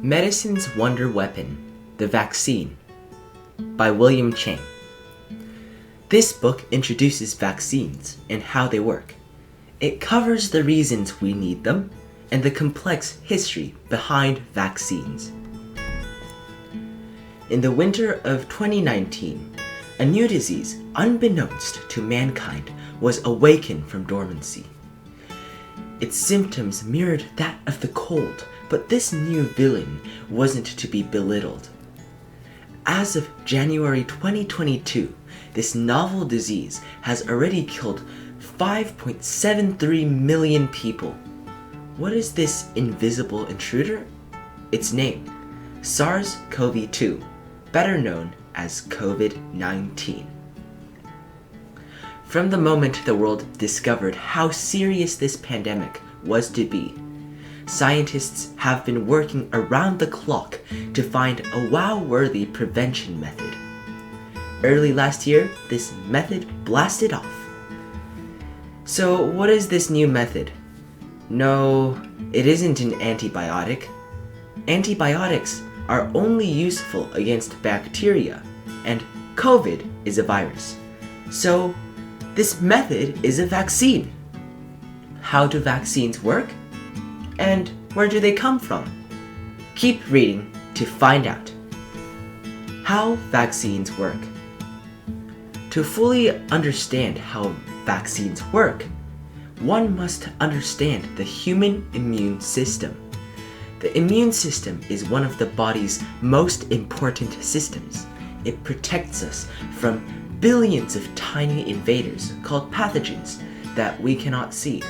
Medicine's Wonder Weapon, The Vaccine, by William Chang. This book introduces vaccines and how they work. It covers the reasons we need them and the complex history behind vaccines. In the winter of 2019, a new disease, unbeknownst to mankind, was awakened from dormancy. Its symptoms mirrored that of the cold, but this new villain wasn't to be belittled. As of January 2022, this novel disease has already killed 5.73 million people. What is this invisible intruder? Its name, SARS-CoV-2, better known as COVID-19. From the moment the world discovered how serious this pandemic was to be, scientists have been working around the clock to find a wow-worthy prevention method. Early last year, this method blasted off. So what is this new method? No, it isn't an antibiotic. Antibiotics are only useful against bacteria, and COVID is a virus. So this method is a vaccine. How do vaccines work? And where do they come from? Keep reading to find out. How vaccines work. To fully understand how vaccines work, one must understand the human immune system. The immune system is one of the body's most important systems. It protects us from billions of tiny invaders called pathogens that we cannot see.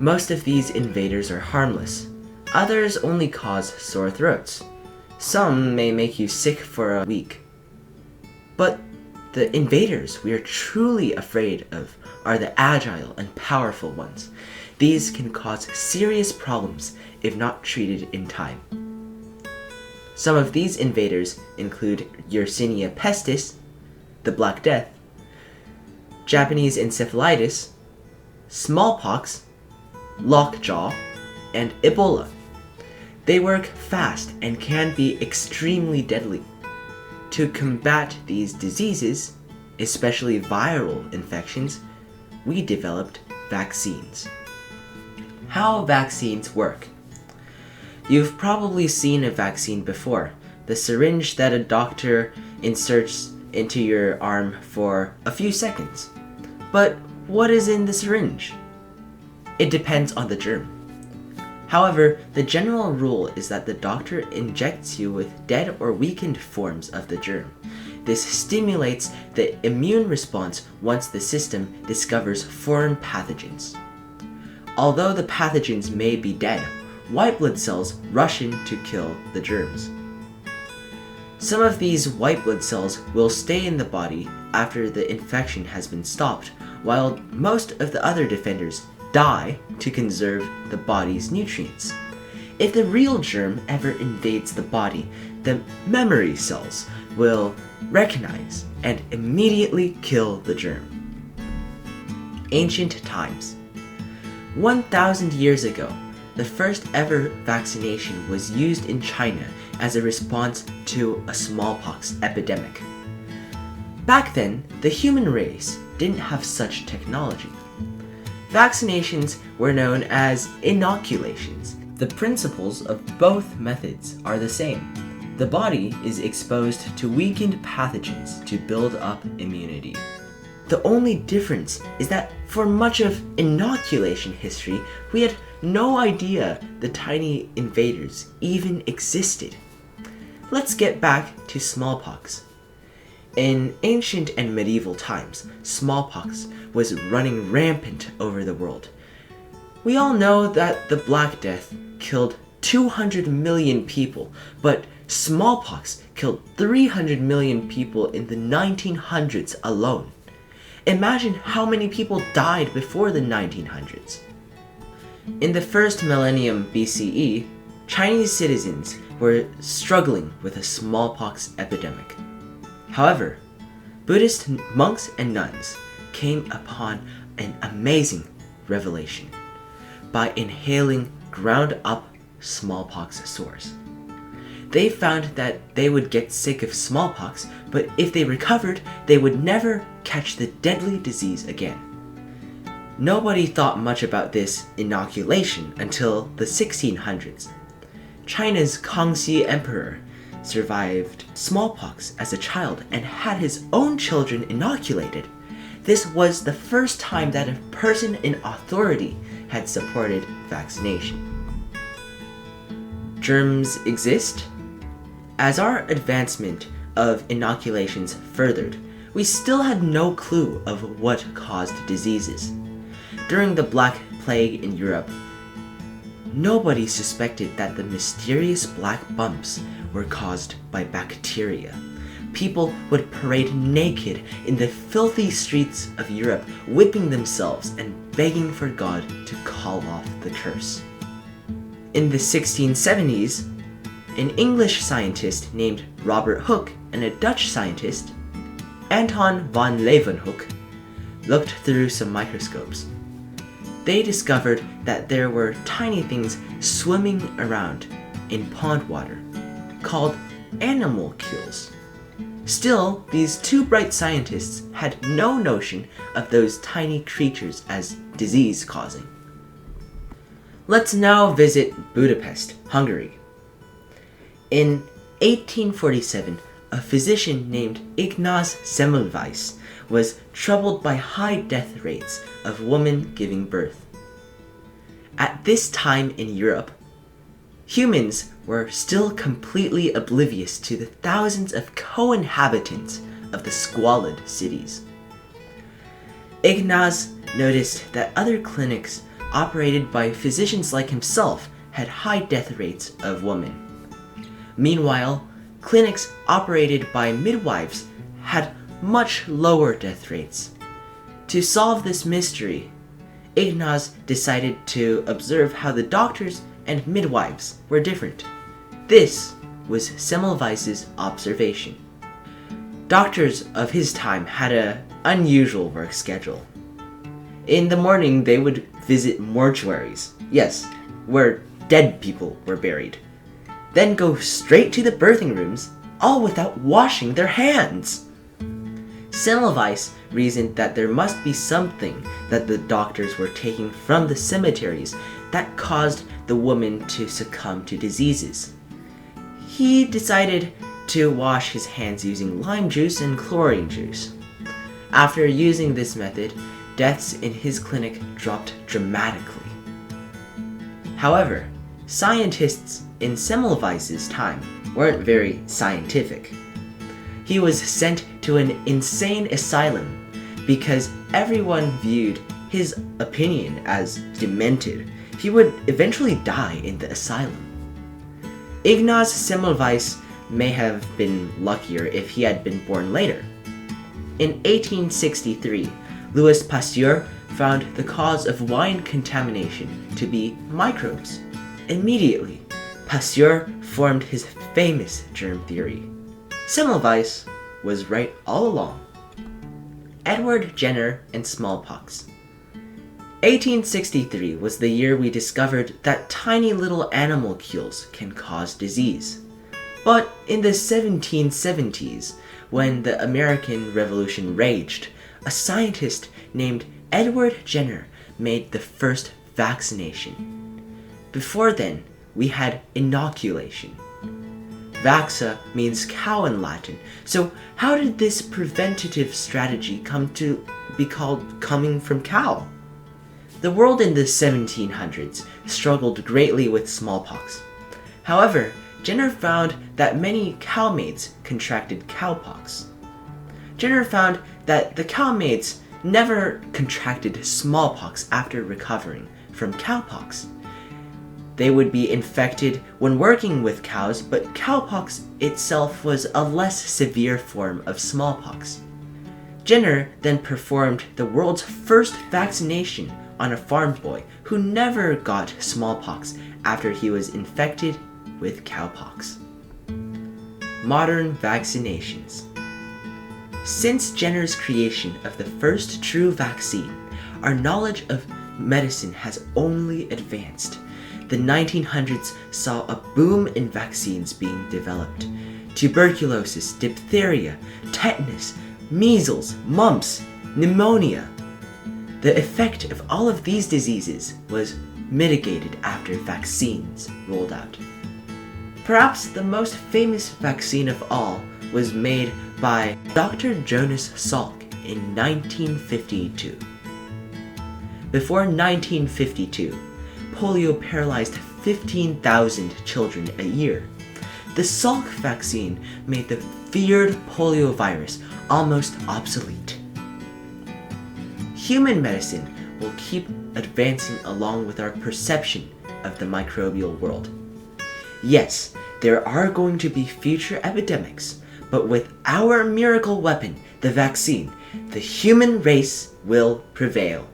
Most of these invaders are harmless. Others only cause sore throats. Some may make you sick for a week. But the invaders we are truly afraid of are the agile and powerful ones. These can cause serious problems if not treated in time. Some of these invaders include Yersinia pestis, the Black Death, Japanese encephalitis, smallpox, lockjaw, and Ebola. They work fast and can be extremely deadly. To combat these diseases, especially viral infections, we developed vaccines. How vaccines work. You've probably seen a vaccine before, the syringe that a doctor inserts into your arm for a few seconds. But what is in the syringe? It depends on the germ. However, the general rule is that the doctor injects you with dead or weakened forms of the germ. This stimulates the immune response once the system discovers foreign pathogens. Although the pathogens may be dead, white blood cells rush in to kill the germs. Some of these white blood cells will stay in the body after the infection has been stopped, while most of the other defenders die to conserve the body's nutrients. If the real germ ever invades the body, the memory cells will recognize and immediately kill the germ. Ancient times. 1,000 years ago, the first ever vaccination was used in China as a response to a smallpox epidemic. Back then, the human race didn't have such technology. Vaccinations were known as inoculations. The principles of both methods are the same. The body is exposed to weakened pathogens to build up immunity. The only difference is that for much of inoculation history, we had no idea the tiny invaders even existed. Let's get back to smallpox. In ancient and medieval times, smallpox was running rampant over the world. We all know that the Black Death killed 200 million people, but smallpox killed 300 million people in the 1900s alone. Imagine how many people died before the 1900s. In the first millennium BCE, Chinese citizens were struggling with a smallpox epidemic. However, Buddhist monks and nuns came upon an amazing revelation. By inhaling ground up smallpox sores. They found that they would get sick of smallpox, but if they recovered, they would never catch the deadly disease again. Nobody thought much about this inoculation until the 1600s. China's Kangxi Emperor survived smallpox as a child and had his own children inoculated. This was the first time that a person in authority had supported vaccination. Germs exist? As our advancement of inoculations furthered, we still had no clue of what caused diseases. During the Black Plague in Europe, nobody suspected that the mysterious black bumps were caused by bacteria. People would parade naked in the filthy streets of Europe, whipping themselves and begging for God to call off the curse. In the 1670s, an English scientist named Robert Hooke and a Dutch scientist, Anton van Leeuwenhoek, looked through some microscopes. They discovered that there were tiny things swimming around in pond water called animalcules. Still, these two bright scientists had no notion of those tiny creatures as disease-causing. Let's now visit Budapest, Hungary. In 1847, a physician named Ignaz Semmelweis was troubled by high death rates of women giving birth. At this time in Europe, humans were still completely oblivious to the thousands of co-inhabitants of the squalid cities. Ignaz noticed that other clinics operated by physicians like himself had high death rates of women. Meanwhile, clinics operated by midwives had much lower death rates. To solve this mystery, Ignaz decided to observe how the doctors and midwives were different. This was Semmelweis's observation. Doctors of his time had an unusual work schedule. In the morning, they would visit mortuaries, yes, where dead people were buried, then go straight to the birthing rooms, all without washing their hands. Semmelweis reasoned that there must be something that the doctors were taking from the cemeteries that caused the women to succumb to diseases. He decided to wash his hands using lime juice and chlorine juice. After using this method, deaths in his clinic dropped dramatically. However, scientists in Semmelweis's time weren't very scientific. He was sent to an insane asylum because everyone viewed his opinion as demented. He would eventually die in the asylum. Ignaz Semmelweis may have been luckier if he had been born later. In 1863, Louis Pasteur found the cause of wine contamination to be microbes. Immediately, Pasteur formed his famous germ theory. Semmelweis was right all along. Edward Jenner and smallpox. 1863 was the year we discovered that tiny little animalcules can cause disease. But in the 1770s, when the American Revolution raged, a scientist named Edward Jenner made the first vaccination. Before then, we had inoculation. Vaxa means cow in Latin, so how did this preventative strategy come to be called coming from cow? The world in the 1700s struggled greatly with smallpox. However, Jenner found that many cowmaids contracted cowpox. Jenner found that the cowmaids never contracted smallpox after recovering from cowpox. They would be infected when working with cows, but cowpox itself was a less severe form of smallpox. Jenner then performed the world's first vaccination on a farm boy who never got smallpox after he was infected with cowpox. Modern vaccinations. Since Jenner's creation of the first true vaccine, our knowledge of medicine has only advanced. the 1900s saw a boom in vaccines being developed. Tuberculosis, diphtheria, tetanus, measles, mumps, pneumonia. The effect of all of these diseases was mitigated after vaccines rolled out. Perhaps the most famous vaccine of all was made by Dr. Jonas Salk in 1952. Before 1952, polio paralyzed 15,000 children a year. The Salk vaccine made the feared polio virus almost obsolete. Human medicine will keep advancing along with our perception of the microbial world. Yes, there are going to be future epidemics, but with our miracle weapon, the vaccine, the human race will prevail.